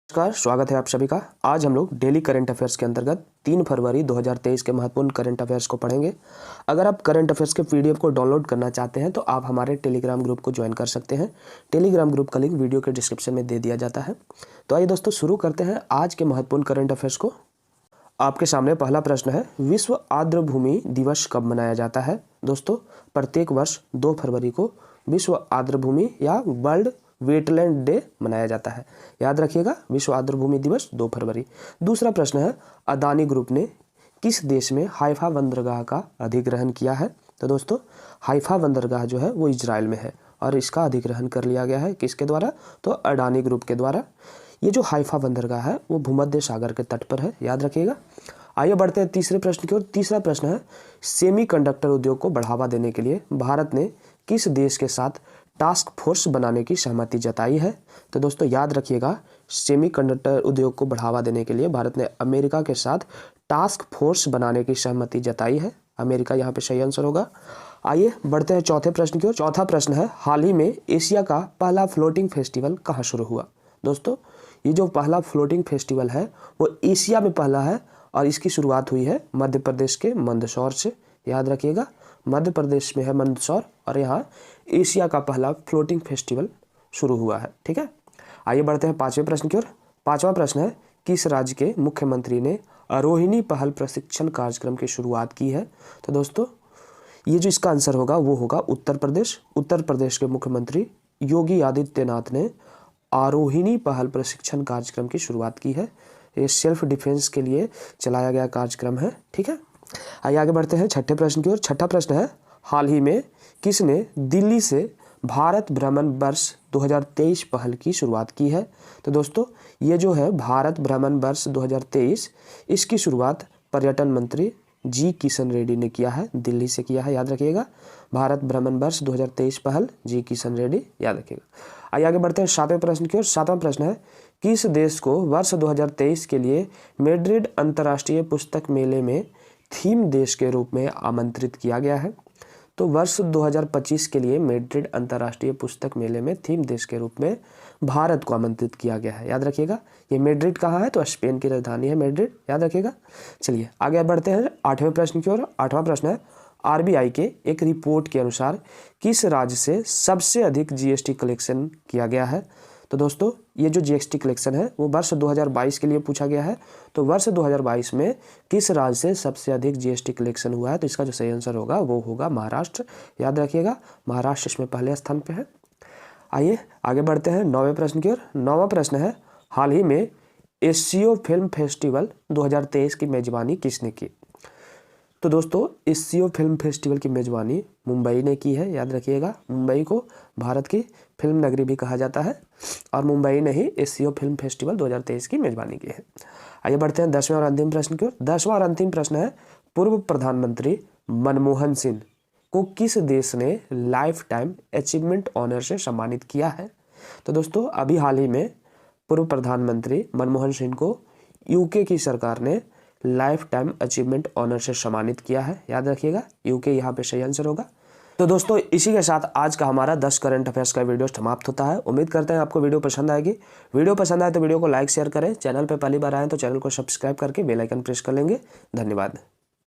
नमस्कार, स्वागत है आप सभी का। आज हम लोग डेली करंट अफेयर्स के अंतर्गत 3 फरवरी 2023 के महत्वपूर्ण करंट अफेयर्स को पढ़ेंगे। अगर आप करंट अफेयर्स के पीडीएफ को डाउनलोड करना चाहते हैं तो आप हमारे टेलीग्राम ग्रुप को ज्वाइन कर सकते हैं। टेलीग्राम ग्रुप का लिंक वीडियो के डिस्क्रिप्शन में दे दिया जाता है। तो आइए दोस्तों शुरू करते हैं आज के महत्वपूर्ण करंट अफेयर्स को। आपके सामने पहला प्रश्न है, विश्व आर्द्रभूमि दिवस कब मनाया जाता है? दोस्तों, प्रत्येक वर्ष 2 फरवरी को विश्व आर्द्रभूमि या वर्ल्ड वेटलैंड डे मनाया जाता है। याद रखिएगा, विश्व आर्द्रभूमि दिवस 2 फरवरी। दूसरा प्रश्न है, अदानी ग्रुप ने किस देश में हाइफा बंदरगाह का अधिग्रहण किया है? तो दोस्तों, हाइफा बंदरगाह जो है वो इजराइल में है और इसका अधिग्रहण कर लिया गया है। किसके द्वारा? तो अडानी ग्रुप के द्वारा। ये जो हाइफा बंदरगाह है वो भूमध्य सागर के तट पर है, याद रखिएगा। आइए बढ़ते हैं तीसरे प्रश्न की ओर। तीसरा प्रश्न है, सेमीकंडक्टर उद्योग को बढ़ावा देने के लिए भारत ने किस देश के साथ टास्क फोर्स बनाने की सहमति जताई है? तो दोस्तों याद रखिएगा, सेमीकंडक्टर उद्योग को बढ़ावा देने के लिए भारत ने अमेरिका के साथ टास्क फोर्स बनाने की सहमति जताई है। अमेरिका यहाँ पे सही आंसर होगा। आइए बढ़ते हैं चौथे प्रश्न की ओर। चौथा प्रश्न है, हाल ही में एशिया का पहला फ्लोटिंग फेस्टिवल कहाँ शुरू हुआ? दोस्तों, ये जो पहला फ्लोटिंग फेस्टिवल है वो एशिया में पहला है और इसकी शुरुआत हुई है मध्य प्रदेश के मंदसौर से। याद रखिएगा, मध्य प्रदेश में है मंदसौर और यहाँ एशिया का पहला फ्लोटिंग फेस्टिवल शुरू हुआ है। ठीक है, आइए बढ़ते हैं पांचवें प्रश्न की ओर। पांचवा प्रश्न है, किस राज्य के मुख्यमंत्री ने आरोहिणी पहल प्रशिक्षण कार्यक्रम की शुरुआत की है? तो दोस्तों, ये जो इसका आंसर होगा वो होगा उत्तर प्रदेश। उत्तर प्रदेश के मुख्यमंत्री योगी आदित्यनाथ ने आरोहिणी पहल प्रशिक्षण कार्यक्रम की शुरुआत की है। ये सेल्फ डिफेंस के लिए चलाया गया कार्यक्रम है। ठीक है, आइए आगे बढ़ते हैं छठे प्रश्न की ओर। छठा प्रश्न है, हाल ही में किसने दिल्ली से भारत भ्रमण वर्ष 2023 पहल की शुरुआत की है? तो दोस्तों, ये जो है भारत भ्रमण वर्ष 2023, इसकी शुरुआत पर्यटन मंत्री जी किशन रेड्डी ने किया है, दिल्ली से किया है। याद रखिएगा, भारत भ्रमण वर्ष 2023 पहल जी किशन रेड्डी, याद रखिएगा। आइए आगे बढ़ते हैं सातवें प्रश्न की ओर। सातवां प्रश्न है, किस देश को वर्ष 2023 के लिए मैड्रिड अंतर्राष्ट्रीय पुस्तक मेले में थीम देश के रूप में आमंत्रित किया गया है? तो वर्ष 2025 के लिए मैड्रिड अंतर्राष्ट्रीय पुस्तक मेले में थीम देश के रूप में भारत को आमंत्रित किया गया है। याद रखिएगा, ये मैड्रिड कहाँ है? तो स्पेन की राजधानी है मैड्रिड, याद रखिएगा। चलिए आगे बढ़ते हैं आठवें प्रश्न की ओर। आठवां प्रश्न है, आरबीआई के एक रिपोर्ट के अनुसार किस राज्य से सबसे अधिक जीएसटी कलेक्शन किया गया है? तो दोस्तों, ये जो जीएसटी कलेक्शन है वो वर्ष 2022 के लिए पूछा गया है। तो वर्ष 2022 में किस राज्य से सबसे अधिक जीएसटी कलेक्शन हुआ है? तो इसका जो सही आंसर होगा वो होगा महाराष्ट्र। याद रखिएगा, महाराष्ट्र इसमें पहले स्थान पे है। आइए आगे बढ़ते हैं नौवें प्रश्न की ओर। नौवां प्रश्न है, हाल ही में एशियो फिल्म फेस्टिवल 2023 की मेजबानी किसने की? तो दोस्तों, एशियो फिल्म फेस्टिवल की मेजबानी मुंबई ने की है। याद रखिएगा, मुंबई को भारत की फिल्म नगरी भी कहा जाता है और मुंबई ने ही एशियो फिल्म फेस्टिवल 2023 की मेजबानी की है। आइए बढ़ते हैं 10वें और अंतिम प्रश्न की ओर। 10वां और अंतिम प्रश्न है, पूर्व प्रधानमंत्री मनमोहन सिंह को किस देश ने लाइफ टाइम अचीवमेंट ऑनर से सम्मानित किया है? तो दोस्तों, अभी हाल ही में पूर्व प्रधानमंत्री मनमोहन सिंह को यूके की सरकार ने लाइफ टाइम अचीवमेंट ऑनर से सम्मानित किया है। याद रखिएगा, यूके यहाँ पे सही आंसर होगा। तो दोस्तों, इसी के साथ आज का हमारा 10 करंट अफेयर्स का वीडियो समाप्त होता है। उम्मीद करते हैं आपको वीडियो पसंद आएगी। वीडियो पसंद आए तो वीडियो को लाइक शेयर करें। चैनल पे पहली बार आए तो चैनल को सब्सक्राइब करके बेल आइकन प्रेस कर लेंगे। धन्यवाद।